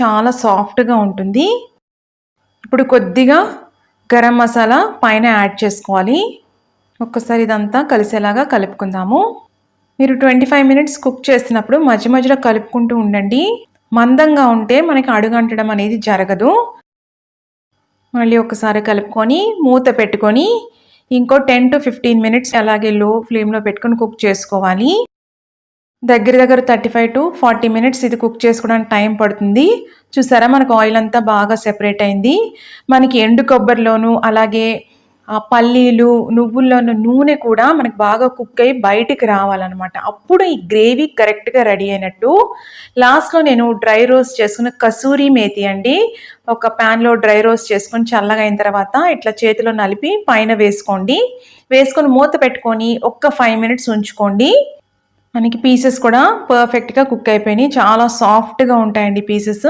చాలా సాఫ్ట్గా ఉంటుంది. ఇప్పుడు కొద్దిగా గరం మసాలా పైన యాడ్ చేసుకోవాలి. ఒక్కసారి ఇదంతా కలిసేలాగా కలుపుకుందాము. మీరు 25 మినిట్స్ కుక్ చేసినప్పుడు మధ్య మధ్యలో కలుపుకుంటూ ఉండండి. మందంగా ఉంటే మనకి అడుగంటడం అనేది జరగదు. మళ్ళీ ఒకసారి కలుపుకొని మూత పెట్టుకొని ఇంకో 10 to 15 మినిట్స్ అలాగే లో ఫ్లేమ్లో పెట్టుకొని కుక్ చేసుకోవాలి. దగ్గర 35 to 40 మినిట్స్ ఇది కుక్ చేసుకోవడానికి టైం పడుతుంది. చూసారా మనకు ఆయిల్ అంతా బాగా సెపరేట్ అయింది. మనకి ఎండు కొబ్బరిలోను అలాగే పల్లీలు నువ్వుల్లోను నూనె కూడా మనకు బాగా కుక్ అయ్యి బయటికి రావాలన్నమాట. అప్పుడు ఈ గ్రేవీ కరెక్ట్గా రెడీ అయినట్టు. లాస్ట్లో నేను డ్రై రోస్ట్ చేసుకున్న కసూరి మేతి అండి, ఒక ప్యాన్లో డ్రై రోస్ట్ చేసుకొని చల్లగా అయిన తర్వాత ఇట్లా చేతిలో నలిపి పైన వేసుకోండి. వేసుకొని మూత పెట్టుకొని ఒక్క 5 మినిట్స్ ఉంచుకోండి. మనకి పీసెస్ కూడా పర్ఫెక్ట్గా కుక్ అయిపోయినాయి. చాలా సాఫ్ట్గా ఉంటాయండి పీసెస్.